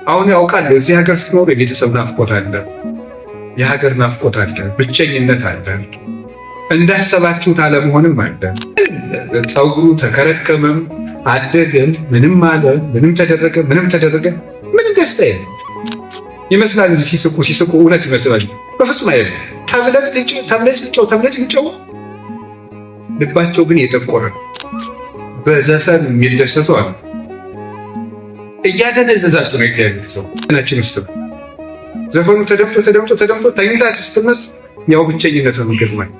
አሁን ያውቃለሁ እዚህ ሀገር ስትኖር የቤተሰብ ናፍቆት አለ፣ የሀገር ናፍቆት አለ፣ ብቸኝነት አለ፣ እንዳሰባችሁት አለመሆንም አለ። ፀጉሩ ተከረከመም አደገም ምንም አለ ምንም ተደረገ ምንም ደስታ የለም ይመስላል እንጂ ሲስቁ እውነት ይመስላል። በፍጹም አይደለም። ተብለጭ ልጨው ልባቸው ግን የጠቆረ በዘፈን የሚደሰቱ አሉ። እያደነዘዛችሁ ነው የተያዩት ሰው ናችን ውስጥ ዘፈኑ ተደምጦ ተኝታችሁ ስትነሱ ያው ብቸኝነት ነው የሚገጥማል።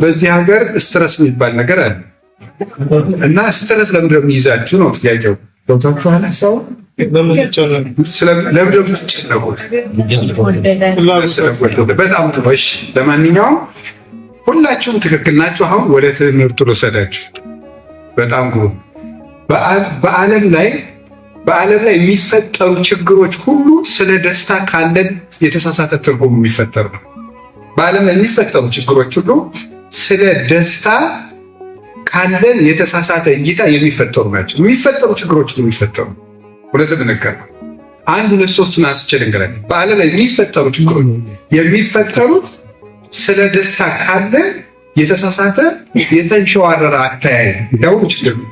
በዚህ ሀገር ስትረስ የሚባል ነገር አለ እና ስትረስ ለምንድን ነው የሚይዛችሁ ነው ጥያቄው። ገብታችኋል ሀሳቡ? ለምንድን ነው የምትጨነቁት? በጣም ጥሩ። እሺ ለማንኛውም ሁላችሁም ትክክል ናችሁ። አሁን ወደ ትምህርቱ ልውሰዳችሁ። በጣም ግሩም። በዓለም ላይ የሚፈጠሩ ችግሮች ሁሉ ስለ ደስታ ካለን የተሳሳተ ትርጉም የሚፈጠር ነው። በዓለም ላይ የሚፈጠሩ ችግሮች ሁሉ ስለ ደስታ ካለን የተሳሳተ እይታ የሚፈጠሩ ናቸው። የሚፈጠሩ ችግሮች ሁሉ የሚፈጠሩ ሁለት ነገር ነው። አንድ ሁለት ሶስቱን አንስቼ ልንገራችሁ። በዓለም ላይ የሚፈጠሩ ችግሮች የሚፈጠሩት ስለ ደስታ ካለን የተሳሳተ የተንሸዋረረ አተያይ ያው ችግር ነው።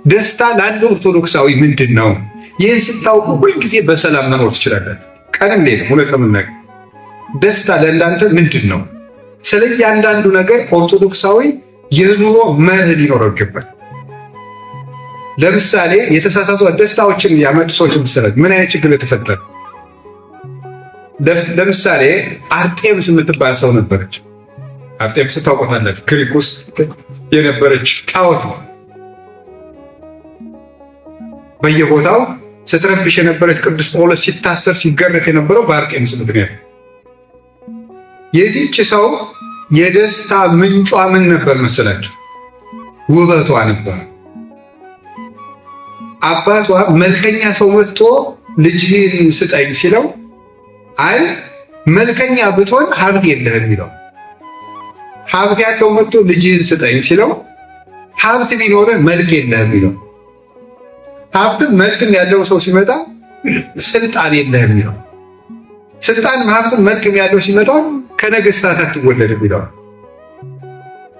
ደስታ ለአንድ ኦርቶዶክሳዊ ምንድን ነው? ይህን ስታውቁ ሁልጊዜ በሰላም መኖር ትችላለን። ቀንም ሌትም ሁለት ለምናገር ደስታ ለእናንተ ምንድን ነው? ስለዚህ አንዳንዱ ነገር ኦርቶዶክሳዊ የኑሮ መርህ ሊኖረው ይገባል። ለምሳሌ የተሳሳቱ ደስታዎችን ያመጡ ሰዎች ምሳሌ ምን አይነት ችግር ተፈጠረ? ለምሳሌ አርጤምስ የምትባል ሰው ነበረች። አርጤምስ ታውቋታላችሁ? ግሪክ ውስጥ የነበረች ጣዖት ነው። በየቦታው ስትረብሽ የነበረች ቅዱስ ጳውሎስ ሲታሰር ሲገረፍ የነበረው በአርጤምስ ምክንያት። የዚህች ሰው የደስታ ምንጯ ምን ነበር መሰላችሁ? ውበቷ ነበር። አባቷ መልከኛ ሰው መጥቶ ልጅህን ስጠኝ ሲለው አይ መልከኛ ብትሆን ሀብት የለህም ይለው። ሀብት ያለው መጥቶ ልጅህን ስጠኝ ሲለው ሀብት ቢኖርህ መልክ የለህም ይለው። ሀብትም መልክም ያለው ሰው ሲመጣ ስልጣን የለህም ይለው። ስልጣን ሀብትም መልክም ያለው ሲመጣ ከነገስታት አትወለድም ይለው።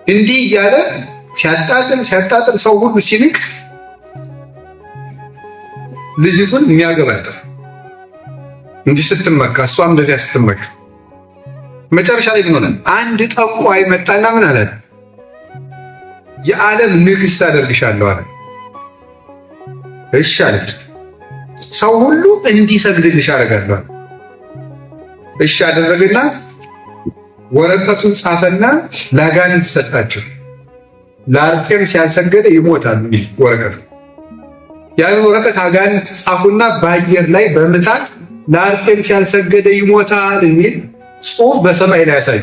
እንዲህ እያለ ሲያጣጥል ሰው ሁሉ ሲንቅ ልጅቱን የሚያገባጥፍ እንዲህ ስትመካ እሷም እንደዚያ ስትመካ መጨረሻ ላይ ምን ሆነ? አንድ ጠንቋይ መጣና ምን አለ? የዓለም ንግስት አደርግሻለሁ አለ። እሺ አለች። ሰው ሁሉ እንዲሰግድልሽ አደርጋለሁ። እሺ አደረገና ወረቀቱን ጻፈና ለአጋንንት ሰጣቸው። ለአርጤምስ ያልሰገደ ይሞታል የሚል ወረቀት። ያን ወረቀት አጋንንት ጻፉና በአየር ላይ በምታት ለአርጤምስ ያልሰገደ ይሞታል የሚል ጽሑፍ በሰማይ ላይ ያሳዩ።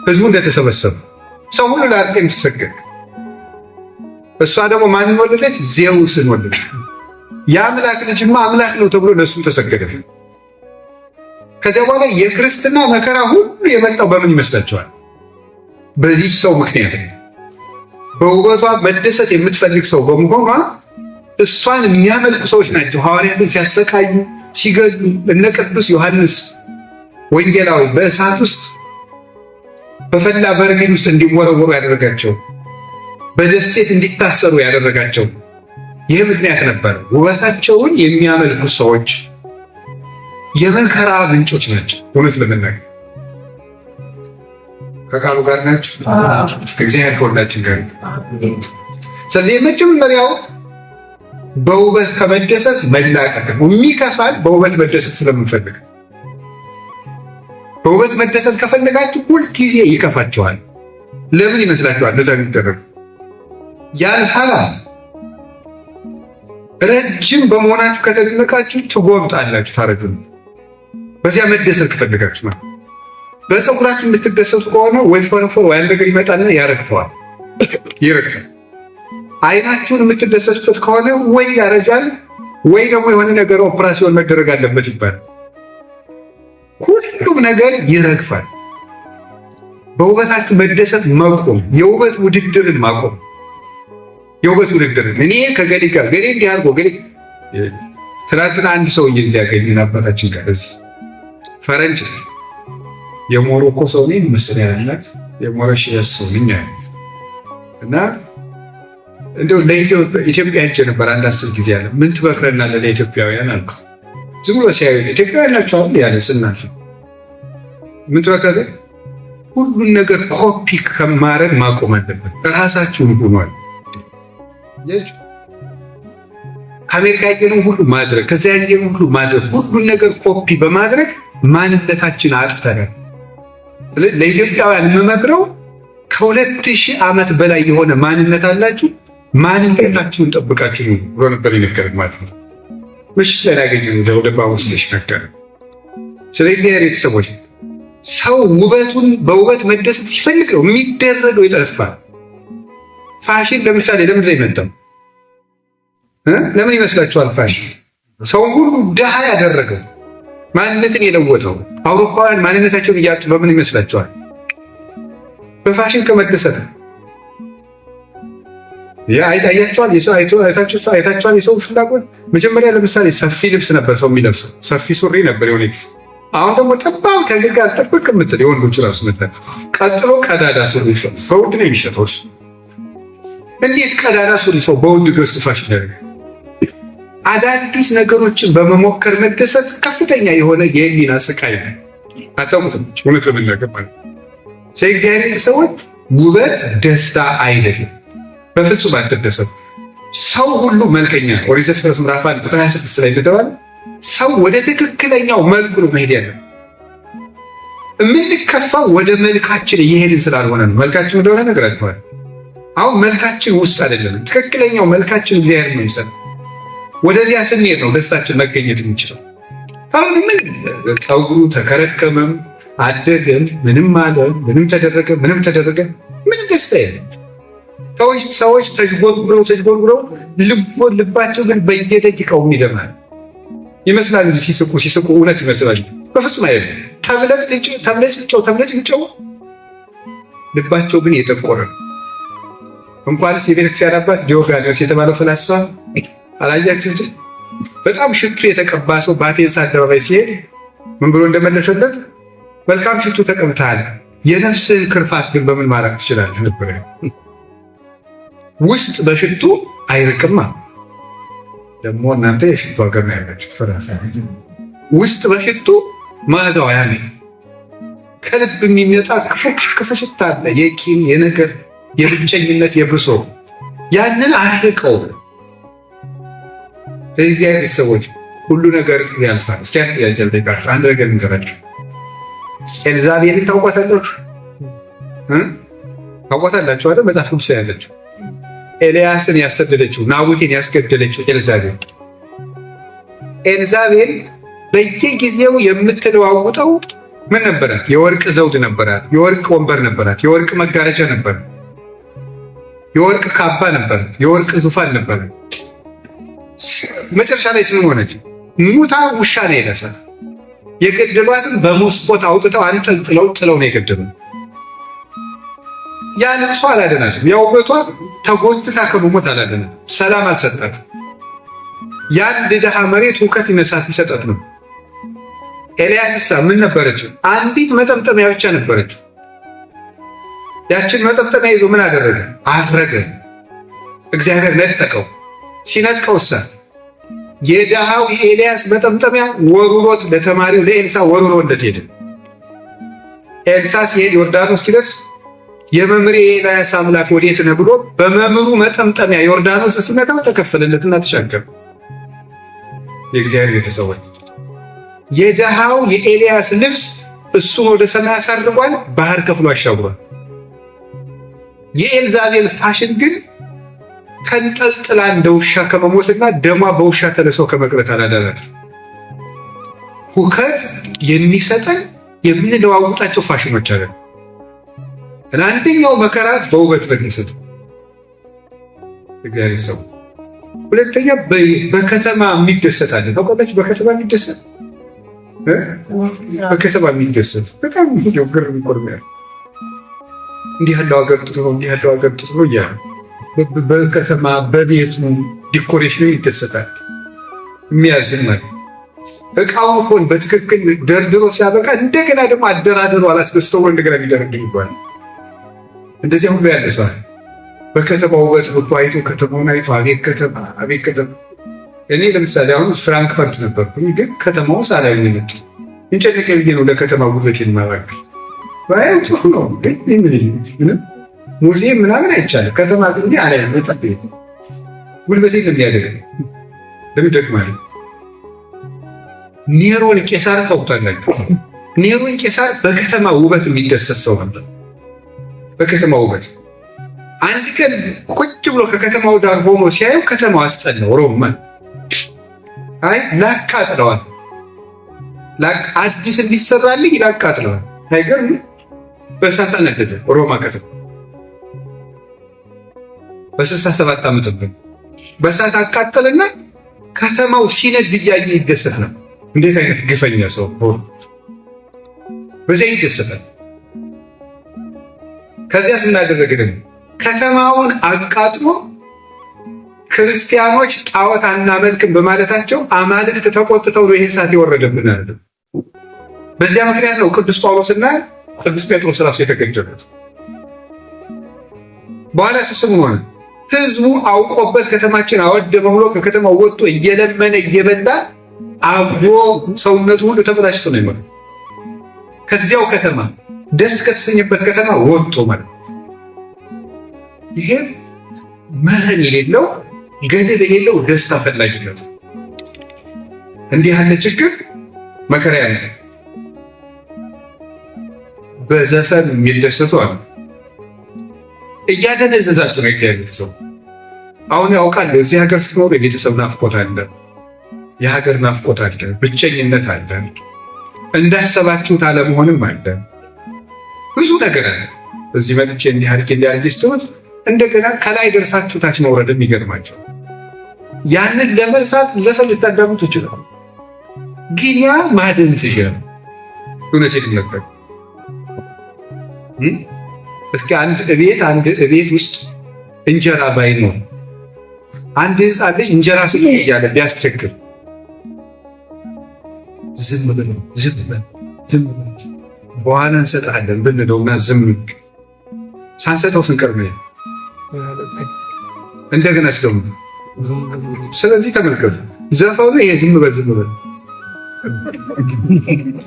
ህዝቡ እንደተሰበሰበ ሰው ሁሉ ለአርጤምስ ሰገደ። እሷ ደግሞ ማንን ወለደች? ዜውስን ወለደች። የአምላክ ልጅማ አምላክ ነው ተብሎ ለእሱም ተሰገደ። ከዚያ በኋላ የክርስትና መከራ ሁሉ የመጣው በምን ይመስላችኋል? በዚህ ሰው ምክንያት ነው። በውበቷ መደሰት የምትፈልግ ሰው በመሆኗ እሷን የሚያመልኩ ሰዎች ናቸው ሐዋርያትን ሲያሰቃዩ ሲገሉ። እነ ቅዱስ ዮሐንስ ወንጌላዊ በእሳት ውስጥ በፈላ በርሜል ውስጥ እንዲወረወሩ ያደረጋቸው፣ በደሴት እንዲታሰሩ ያደረጋቸው ይህ ምክንያት ነበር። ውበታቸውን የሚያመልኩ ሰዎች የመከራ ምንጮች ናቸው። እውነት ለመናገር ከቃሉ ጋር ናቸው። እግዚአብሔር ከሁላችን ጋር። ስለዚህ የመጀመሪያው በውበት ከመደሰት መላቀቅ ነው። የሚከፋል በውበት መደሰት ስለምንፈልግ። በውበት መደሰት ከፈለጋችሁ ሁልጊዜ ይከፋችኋል። ለምን ይመስላችኋል? እንደዛ የሚደረግ ያልፋል። ረጅም በመሆናችሁ ከተደነቃችሁ ትጎብጣላችሁ፣ ታረጁ። በዚያ መደሰት ከፈለጋችሁ ማለት በፀጉራችሁ የምትደሰቱ ከሆነ ወይ ፎረፎር ወይ ነገር ይመጣና ያረግፈዋል፣ ይረግፋል። አይናችሁን የምትደሰቱበት ከሆነ ወይ ያረጃል ወይ ደግሞ የሆነ ነገር ኦፕራሲዮን መደረግ አለበት ይባላል። ሁሉም ነገር ይረግፋል። በውበታችሁ መደሰት መቆም፣ የውበት ውድድርን ማቆም። የውበት ውድድርን እኔ ከገሌ ጋር ገሌ እንዲህ አድርጎ ገሌ ትናንትና አንድ ሰውዬ እዚህ ያገኘን አባታችን ጋር እዚህ ፈረንጅ የሞሮኮ ሰው ነኝ መሰለኝ የሞሪሸስ ሰው ነኝ እና እንደው ለኢትዮጵያ ሄጄ ነበር አንድ 10 ጊዜ አለ። ምን ትመክረናለህ ለኢትዮጵያውያን አልኩ። ዝም ብሎ ሲያዩ ኢትዮጵያውያን ናቸው አይደል ያለ ስናልፍ ምን ትመክራለህ? ሁሉን ነገር ኮፒ ከማድረግ ማቆም አለበት። ራሳችሁን ሆኗል። ከአሜሪካ ያየነው ሁሉ ማድረግ፣ ከዚያ ያየነው ሁሉ ማድረግ፣ ሁሉን ነገር ኮፒ በማድረግ ማንነታችን አጥተናል። ስለዚህ ለኢትዮጵያውያን የምመክረው ከ2000 ዓመት በላይ የሆነ ማንነት አላችሁ፣ ማንነታችሁን ጠብቃችሁ ነው ብሎ ነበር የነገረን ማለት ነው። ምሽት ላይ ያገኘነው ደውደ ባውስ ተሽከርከረ። ስለዚህ ቤተሰቦች ሰው ውበቱን በውበት መደሰት ሲፈልግ ነው የሚደረገው ይጠፋል። ፋሽን ለምሳሌ ለምን ላይ መጣው? ለምን ይመስላችኋል? ፋሽን ሰው ሁሉ ድሃ ያደረገው ማንነትን የለወጠው አውሮፓውያን ማንነታቸውን እያጡ በምን ይመስላችኋል? በፋሽን ከመደሰት አይታችኋል። አይታችኋል የሰው ፍላጎት መጀመሪያ ለምሳሌ ሰፊ ልብስ ነበር ሰው የሚለብሰው፣ ሰፊ ሱሪ ነበር የሆነ ጊዜ። አሁን ደግሞ ጠባብ ከግር ጋር ጥብቅ የምትል የወንዶች ራሱ መጣ። ቀጥሎ ቀዳዳ ሱሪ በውድ ነው የሚሸጠው። እንዴት ቀዳዳ ሱሪ ሰው በውድ ገዝቶ ፋሽን ያደርጋል? አዳዲስ ነገሮችን በመሞከር መደሰት ከፍተኛ የሆነ የህሊና ስቃይ ነው። አታውቁትም? እውነት ለመናገር ማለት እግዚአብሔር ሰዎች ውበት ደስታ አይደለም። በፍጹም አትደሰቱ። ሰው ሁሉ መልከኛ ነው። ኦሪት ዘፍጥረት ምዕራፍ 1 ቁጥር 26 ላይ እንደተባለ ሰው ወደ ትክክለኛው መልኩ ነው መሄድ ያለው። የምንከፋው ወደ መልካችን እየሄድን ስላልሆነ ነው። መልካችን እንደሆነ ነግራችኋል። አሁን መልካችን ውስጥ አይደለም። ትክክለኛው መልካችን እግዚአብሔር ነው የሚሰጠው። ወደዚያ ስንሄድ ነው ደስታችን መገኘት የሚችለው። አሁን ምን ፀጉሩ ተከረከመም አደገም ምንም አለ ምንም ተደረገ ምን ደስታ የለም። ሰዎች ተጅቦርብረው ልባቸው ግን በየደቂቃው የሚደማል ይመስላል እንጂ ሲስቁ እውነት ይመስላል። በፍጹም አይደለም። ተብለጭልጨው ልባቸው ግን የጠቆረ ነው። እንኳንስ የቤተክርስቲያን አባት ዲዮጋኒዎስ የተባለው ፈላስፋ አላያችሁት? በጣም ሽቱ የተቀባ ሰው በአቴንስ አደባባይ ሲሄድ ምን ብሎ እንደመለሰለት? መልካም ሽቱ ተቀብተሃል፣ የነፍስህን ክርፋት ግን በምን ማራቅ ትችላለህ ነበር። ውስጥ በሽቱ አይርቅማ። ደግሞ እናንተ የሽቱ ሀገር ነው ያላችሁት ፈረንሳይ። ውስጥ በሽቱ መዓዛው ያኔ ከልብ የሚመጣ ክፉ ሽታ አለ። የቂም፣ የነገር፣ የብቸኝነት፣ የብሶ ያንን አርቀው እግዚአብሔር ሰዎች ሁሉ ነገር ያልፋል። እስኪ አንድ ነገር እንገራችሁ። ኤልዛቤልን ታውቋታላችሁ? ታውቋታላችሁ አይደል? መጽሐፍ ቅዱስ ላይ ያለችው ኤልያስን ያሰደደችው ናቡቴን ያስገደለችው ኤልዛቤል በየጊዜው የምትለዋውጠው ምን ነበራት? የወርቅ ዘውድ ነበራት፣ የወርቅ ወንበር ነበራት፣ የወርቅ መጋረጃ ነበራት፣ የወርቅ ካባ ነበራት፣ የወርቅ ዙፋን ነበራት። መጨረሻ ላይ ስምን ሆነች? ሙታ ውሻ ነው የነሳት። የገደሏትን በመስኮት አውጥተው አንጠልጥለው ጥለው ነው የገደሉ። ያ ልቅሶ አላደናትም። ያ ውበቷ ተጎትታ ከመሞት አላደናትም። ሰላም አልሰጣትም። የአንድ ድሃ መሬት ሁከት ይሰጣት ነው። ኤልያስሳ ምን ነበረችው? አንዲት መጠምጠሚያ ብቻ ነበረችው። ያችን መጠምጠሚያ ይዞ ምን አደረገ? አረገ። እግዚአብሔር ነጠቀው። ሲነጥቀውሳ የድሃው የኤልያስ መጠምጠሚያ ወሩሮት ለተማሪው ለኤልሳ ወሩሮለት ሄደ። ኤልሳ ሲሄድ ዮርዳኖስ ሲደርስ የመምሬ የኤልያስ አምላክ ወዴት ነህ ብሎ በመምሩ መጠምጠሚያ ዮርዳኖስ ሲመታው ተከፈለለትና ተሻገረ። የእግዚአብሔር ቤተሰቦች የድሃው የኤልያስ ልብስ እሱን ወደ ሰማይ አሳርጓል፣ ባህር ከፍሎ አሻግሯል። የኤልዛቤል ፋሽን ግን ተንጠልጥላ እንደ ውሻ ከመሞትና ደሟ በውሻ ተለሶ ከመቅረት አላዳናት። ሁከት የሚሰጠን የምንለዋውጣቸው ፋሽኖች አለ። አንደኛው መከራ በውበት መደሰት እግዚአብሔር ሰው። ሁለተኛ በከተማ የሚደሰት አለ። ታውቃላችሁ? በከተማ የሚደሰት በጣም ግር የሚቆርሚያል። እንዲህ ያለው ሀገር ጥሩ ነው፣ እንዲህ ያለው ሀገር ጥሩ ነው እያለ በከተማ በቤቱ ዲኮሬሽኑ ይደሰታል። የሚያዝን ማለት እቃውን እኮ በትክክል ደርድሮ ሲያበቃ እንደገና ደግሞ አደራደሩ አላስደስተው እንደገና የሚደረድር ይባላል። እንደዚያ ሁሉ ያለ ሰው በከተማው ውበት ወጥቶ አይቶ ከተማውን አይቶ አቤት ከተማ አቤት ከተማ። እኔ ለምሳሌ አሁን ፍራንክፈርት ነበርኩኝ፣ ግን ከተማው ሳላይ ነው የመጣው እንጨነቀ ብዬ ነው ለከተማ ውበት የማባክል ባይው ጥሩ ነው። ግን ምን ሙዚየም ምናምን አይቻልም። ከተማ ግን አላይ ነው ተጠብይ ጉልበቴ ለሚያደርግ ለምደክማል። ኔሮን ቄሳር ታውቃላችሁ? ኔሮን ቄሳር በከተማ ውበት የሚደሰት ሰው ነበር። በከተማ ውበት አንድ ቀን ቁጭ ብሎ ከከተማው ዳር ሆኖ ሲያየው ከተማው አስጠላው። ሮም አይ ላቃጥለዋል፣ አዲስ እንዲሰራልኝ ላቃጥለዋል። አይገርም? በእሳት አነደደ ሮማ ከተማ በ67 ዓመት በእሳት አቃጠልና ከተማው ሲነድ እያየ ይደሰት ነው። እንዴት አይነት ግፈኛ ሰው ሆኖ በዚያ ይደሰታል። ከዚያ ስናደረገ ደግሞ ከተማውን አቃጥሎ ክርስቲያኖች ጣዖት አናመልክም በማለታቸው አማልክት ተቆጥተው ነው ይሄ እሳት የወረደብን አለ። በዚያ ምክንያት ነው ቅዱስ ጳውሎስና ቅዱስ ጴጥሮስ ራሱ የተገደሉት። በኋላ ስስሙ ሆነ ህዝቡ አውቆበት ከተማችን አወደመ ብሎ ከከተማው ወጥቶ እየለመነ እየበላ አብዶ ሰውነቱ ሁሉ ተበላሽቶ ነው የሞተው። ከዚያው ከተማ ደስ ከተሰኘበት ከተማ ወጥቶ ማለት ይሄ መረን የሌለው ገደብ የሌለው ደስታ ፈላጊነት። እንዲህ ያለ ችግር መከራ ያለ በዘፈን የሚደሰቱ አሉ። እያደነዘዛችሁ ነው እግዚአብሔር ሰው። አሁን ያውቃል እዚህ ሀገር ስትኖር የቤተሰብ ናፍቆት አለ፣ የሀገር ናፍቆት አለ፣ ብቸኝነት አለ፣ እንዳሰባችሁት አለመሆንም አለ፣ ብዙ ነገር አለ። እዚህ መጥቼ እንዲህ አድርጌ ስትሆን እንደገና ከላይ ደርሳችሁ ታች መውረድም ይገርማቸው። ያንን ለመርሳት ዘፈን ልታዳምጡ ትችላሉ። ግን ያ ማደንዘዣ ነው። እውነቴን ነበር። እስኪ አንድ እቤት ውስጥ እንጀራ ባይኖር አንድ ሕፃን ልጅ እንጀራ ስጡኝ እያለ ቢያስቸግር ዝም ብለው በኋላ እንሰጣለን ብንለውና ዝም ሳንሰጠው ስንቀር ነው እንደገና ስለሙ። ስለዚህ ተመልከቱ ዘፈኑ ይሄ ዝም በል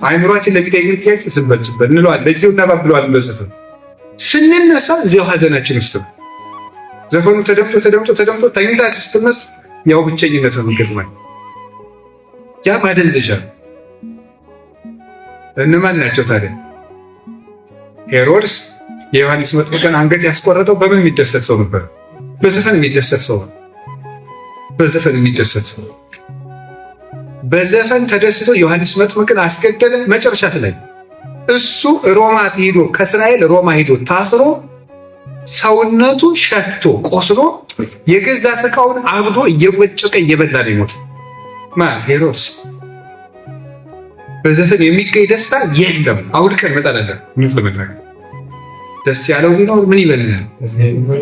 አይምሯችን ለሚጠይቅ ጥያቄ ዝም በል እንለዋለን። ለጊዜው እናባብለዋለን በዘፈኑ። ስንነሳ እዚያው ሀዘናችን ውስጥ ነው። ዘፈኑ ተደምጦ ተኝታችሁ ስትነሱ ያው ብቸኝነት ነው የሚገጥማል። ያ ማደንዘዣ ነው። እነማን ናቸው ታዲያ? ሄሮድስ የዮሐንስ መጥምቅን አንገት ያስቆረጠው በምን የሚደሰት ሰው ነበር? በዘፈን የሚደሰት ሰው። በዘፈን ተደስቶ ዮሐንስ መጥምቅን አስገደለ። መጨረሻ ላይ እሱ ከእስራኤል ሮማ ሄዶ ታስሮ ሰውነቱ ሸቶ ቆስሎ የገዛ ስጋውን አብዶ እየወጨቀ እየበላ ነው የሞተው። ማን? ሄሮድስ። በዘፈን የሚገኝ ደስታ የለም። አውድቀን መጣላለን። ምን ለመናገር ደስ ያለው ቢኖር ምን ይበልናል?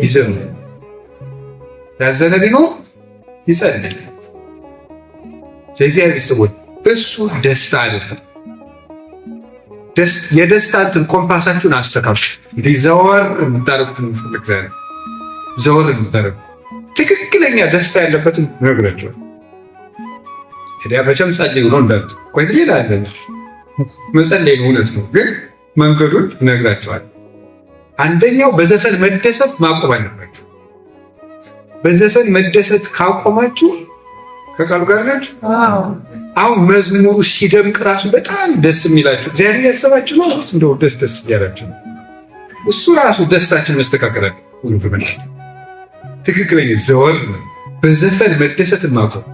ይዘም ያዘነ ቢኖር ይጸልይ። ስለዚህ ሰዎች እሱ ደስታ አይደለም። የደስታን ኮምፓሳችሁን አስተካክሉ። እንዲህ ዘወር የምታደርጉትን ምፈልግ ዛሬ ዘወር የምታደርጉ ትክክለኛ ደስታ ያለበትን ነግራቸዋል። ሄዳ በቸም ጸልይ ነው እንዳት ቆይ ሌላ አለ መጸለይ ነው እውነት ነው፣ ግን መንገዱን ነግራቸዋል። አንደኛው በዘፈን መደሰት ማቆም አለባችሁ። በዘፈን መደሰት ካቆማችሁ ከቃሉ ጋር ናችሁ። አሁን መዝሙሩ ሲደምቅ ራሱ በጣም ደስ የሚላችሁ እግዚአብሔር ያሰባችሁ ነው። እንደው ደስ እያላችሁ ነው። እሱ ራሱ ደስታችን መስተካከል አለ። ሁሉ በመልክ ትክክለኛ ዘወር በዘፈን መደሰት ማቆም።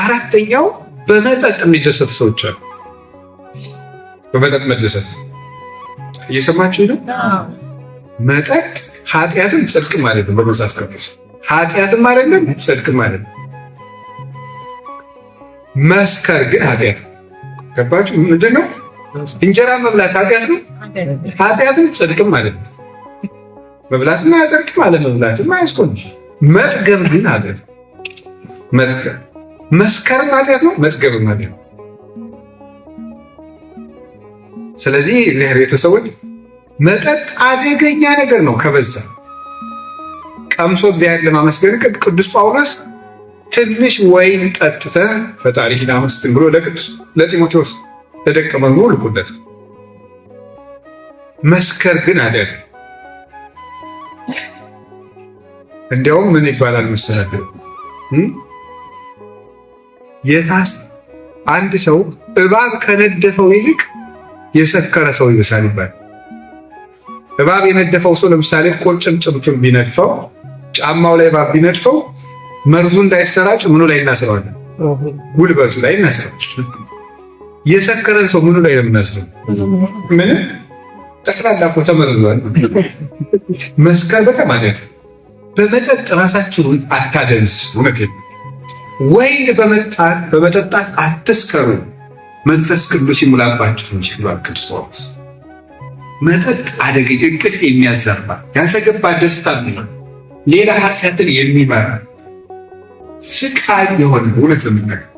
አራተኛው በመጠጥ የሚደሰቱ ሰዎች አሉ። በመጠጥ መደሰት እየሰማችሁ ነው። መጠጥ ኃጢአትም ጽድቅ ማለት ነው። በመጽሐፍ ቅዱስ ኃጢአትም ማለት ነው፣ ጽድቅ ማለት ነው። መስከር ግን ኃጢአት። ገባችሁ? ምንድን ነው? እንጀራ መብላት ኃጢአት ነው፣ ኃጢአትም ጽድቅም ማለት ነው። መብላትም አያጸድቅም፣ አለመብላትም አያስቆም። መጥገብ ግን አለ። መጥገብ መስከር ኃጢአት ነው፣ መጥገብ ኃጢአት ነው። ስለዚህ ቤተሰቦች መጠጥ አደገኛ ነገር ነው ከበዛ። ቀምሶ ቢያል ለማመስገን ቅዱስ ጳውሎስ ትንሽ ወይን ጠጥተህ ፈጣሪህን አመስግን ብሎ ለጢሞቴዎስ ለደቀ መዝሙሩ ልኮለት። መስከር ግን አይደለም። እንዲያውም ምን ይባላል መሰለህ? አንድ ሰው እባብ ከነደፈው ይልቅ የሰከረ ሰው ይብሳል ይባላል። እባብ የነደፈው ሰው ለምሳሌ ቁርጭምጭምቱን ቢነድፈው፣ ጫማው ላይ እባብ ቢነድፈው መርዙ እንዳይሰራጭ ምኑ ላይ እናስረዋለን? ጉልበቱ ላይ እናስረዋለን። የሰከረን ሰው ምኑ ላይ ነው የምናስረው? ምንም ጠቅላላ እኮ ተመርዟል። መስከር በጣም ማለት በመጠጥ ራሳችሁን አታደንስ። እውነቴን ወይን በመጠጣት አትስከሩ፣ መንፈስ ቅዱስ ይሙላባችሁ እንጂ ብሏል ክርስቶስ። መጠጥ አደገኛ እንቅልፍ የሚያዛባ ያልተገባ ደስታ የሚሆን ሌላ ኃጢአትን የሚመራ ስቃይ የሆነ እውነት ለምናገር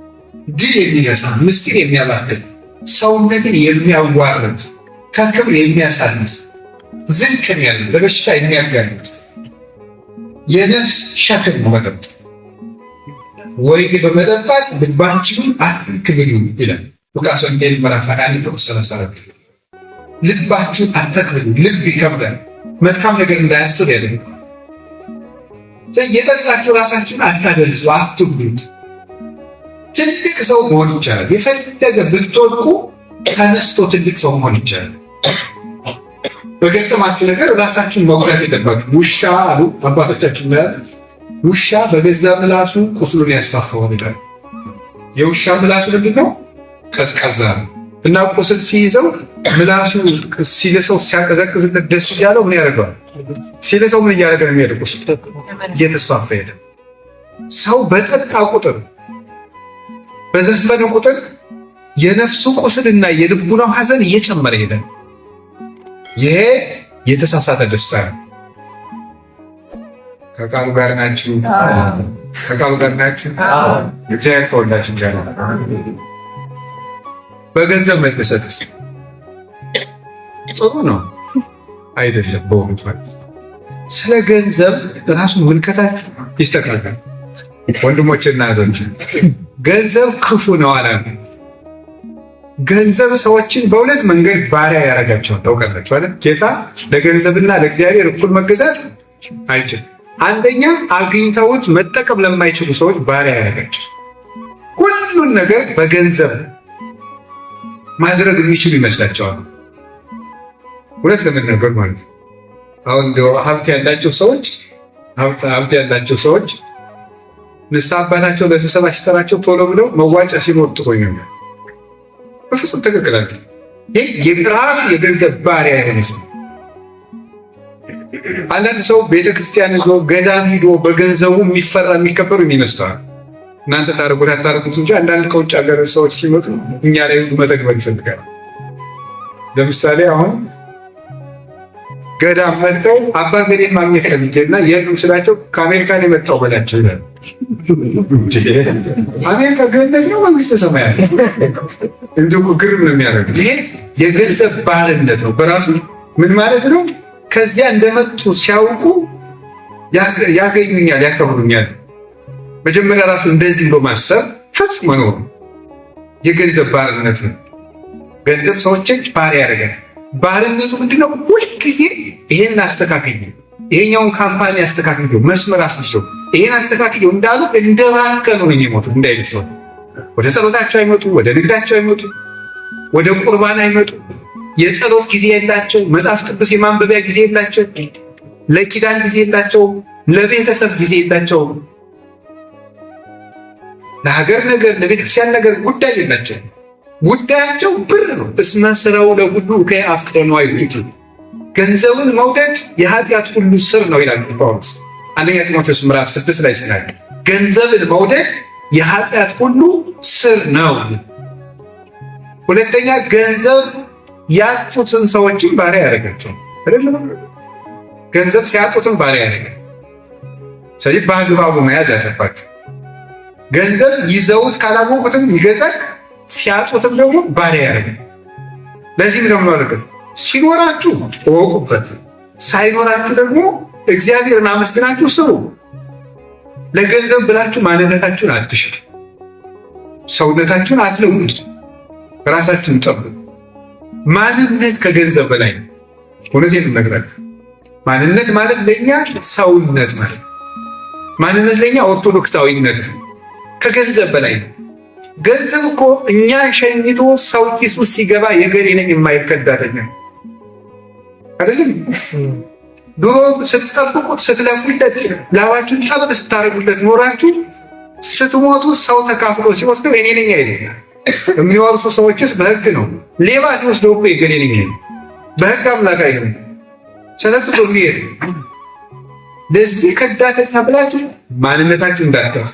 ድል የሚነሳ ምስጢር የሚያባክል ሰውነትን የሚያዋርድ ከክብር የሚያሳንስ ዝቅ ያለ ለበሽታ የሚያጋልጥ የነፍስ ሸክም ነው መጠጥ። ወይን በመጠጣት ልባችሁን አትክብዱ ይላል ሉቃስ ወንጌል ምዕራፍ 1 ቁጥር 34። ልባችሁን አትክብዱ። ልብ ይከብዳል፣ መልካም ነገር እንዳያስብ ያደርጋል። የጠጣችሁ ራሳችሁን አታደንዙ፣ አትጉዱት። ትልቅ ሰው መሆን ይቻላል። የፈለገ ብትወድቁ ተነስቶ ትልቅ ሰው መሆን ይቻላል። በገጠማችሁ ነገር ራሳችሁን መጉዳት የለባችሁ። ውሻ አሉ አባቶቻችን ላይ ውሻ በገዛ ምላሱ ቁስሉን ያስፋፋዋል ይላል። የውሻ ምላሱ ምንድነው? ቀዝቃዛ ነው እና ቁስል ሲይዘው ምላሱ ሲለሰው ሲያቀዘቅዝለት ደስ እያለው ምን ያደርገዋል? ሲለሰው ምን እያደረገ ነው የሚሄደው? ቁስል እየተስፋፋ ሄደ። ሰው በጠጣ ቁጥር በዘፈነ ቁጥር የነፍሱ ቁስልና የልቡናው ሐዘን እየጨመረ ሄደ። ይሄ የተሳሳተ ደስታ ነው። ከቃሉ ጋር ናችሁ? ከቃሉ ጋር ናችሁ? እግዚአብሔር ከሁላችን ጋር ነው። በገንዘብ መደሰትስ ጥሩ ነው አይደለም? በእውነቱ ማለት ስለ ገንዘብ ራሱን ምልከታችሁ ይስተካከል። ወንድሞችና እህቶች ገንዘብ ክፉ ነው አላሉ። ገንዘብ ሰዎችን በሁለት መንገድ ባሪያ ያደርጋቸዋል። ታውቃላችሁ አይደል? ጌታ ለገንዘብና ለእግዚአብሔር እኩል መገዛት አይችልም። አንደኛ አግኝተውት መጠቀም ለማይችሉ ሰዎች ባሪያ ያደርጋቸው። ሁሉን ነገር በገንዘብ ማድረግ የሚችሉ ይመስላቸዋል። ሁለት ለመናገር ማለት ነው። አሁን እንደው ሀብት ያላቸው ሰዎች ንስሐ አባታቸው ለስብሰባ ሲጠራቸው ቶሎ ብለው መዋጫ ሲኖር ጥቆኝ ነው። በፍጹም ትክክል አይደለም። ይህ የራሱ የገንዘብ ባሪያ የሆነ ሰው። አንዳንድ ሰው ቤተክርስቲያን ሄዶ ገዳም ሂዶ በገንዘቡ የሚፈራ የሚከበሩ ይመስላል። እናንተ ታደርጉት አታደርጉት እንጂ አንዳንድ ከውጭ ሀገር ሰዎች ሲመጡ እኛ ላይ መተግበር ይፈልጋል። ለምሳሌ አሁን ገዳም መጥተው አባ ገሌን ማግኘት ፈልጌና የሉም ስላቸው ከአሜሪካን የመጣው በላቸው ይላል። አሜሪካ ገነት ነው መንግስተ ሰማያት? እንዲሁ ግርም ነው የሚያደርግ። ይሄ የገንዘብ ባርነት ነው በራሱ። ምን ማለት ነው? ከዚያ እንደመጡ ሲያውቁ ያገኙኛል፣ ያከብሩኛል። መጀመሪያ ራሱ እንደዚህ ብሎ ማሰብ ፈጽሞ ነው የገንዘብ ባርነት ነው። ገንዘብ ሰዎችን ባሪያ ያደርጋል። ባርነቱ ምንድነው? ሁልጊዜ ይሄን አስተካክዩ፣ ይሄኛውን ካምፓኒ አስተካክዩ፣ መስመር አስይዘው ይሄን አስተካክዩ እንዳሉ እንደባከኑ ነው የሚሞቱ። እንዳይልሰው ወደ ጸሎታቸው አይመጡ፣ ወደ ንግዳቸው አይመጡ፣ ወደ ቁርባን አይመጡ። የጸሎት ጊዜ የላቸው፣ መጽሐፍ ቅዱስ የማንበቢያ ጊዜ የላቸው፣ ለኪዳን ጊዜ የላቸው፣ ለቤተሰብ ጊዜ የላቸው፣ ለሀገር ነገር ለቤተክርስቲያን ነገር ጉዳይ የላቸው። ጉዳያቸው ብር ነው። እስመ ስራው ለሁሉ ከአፍቅረኑ አይሁት። ገንዘብን መውደድ የኃጢአት ሁሉ ስር ነው ይላል ጳውሎስ አንደኛ ጢሞቴዎስ ምዕራፍ 6 ላይ ሲናገር ገንዘብን መውደድ የኃጢአት ሁሉ ስር ነው። ሁለተኛ ገንዘብ ያጡትን ሰዎችን ባሪያ ያደርጋቸው አይደለም? ገንዘብ ሲያጡትን ባሪያ ያደርጋል። ስለዚህ በአግባቡ መያዝ ያለባቸው። ገንዘብ ይዘውት ካላወቁትም ይገዛል፣ ሲያጡትም ደግሞ ባሪያ ያደርጋል። ለዚህም ደግሞ አለበት ሲኖራችሁ እወቁበት፣ ሳይኖራችሁ ደግሞ እግዚአብሔርን አመስግናችሁ ስሩ። ለገንዘብ ብላችሁ ማንነታችሁን አትሽጡ፣ ሰውነታችሁን አትለውጡ፣ ራሳችሁን ጠብቁ። ማንነት ከገንዘብ በላይ ነው። እውነቴን እነግራችሁ፣ ማንነት ማለት ለእኛ ሰውነት ማለት ማንነት ለእኛ ኦርቶዶክሳዊነት ነው። ከገንዘብ በላይ ነው። ገንዘብ እኮ እኛ ሸኝቶ ሰው ኪስ ውስጥ ሲገባ የገሬ ነኝ የማይከዳተኛ አይደለም። ድሮ ስትጠብቁት ስትለፉለት ላባችሁን ጠበቅ ስታደርጉለት ኖራችሁ ስትሞቱ ሰው ተካፍሎ ሲወስደው የኔ ነኝ አይደለም። የሚወርሱ ሰዎችስ በህግ ነው። ሌባ ሲወስደው እኮ የገሌ ነኝ አይደለም። በህግ አምላክ አይደለም። ሰተት ብሎ የሚሄድ ለዚህ ከዳተኛ ብላችሁ ማንነታችሁ እንዳትረሱ።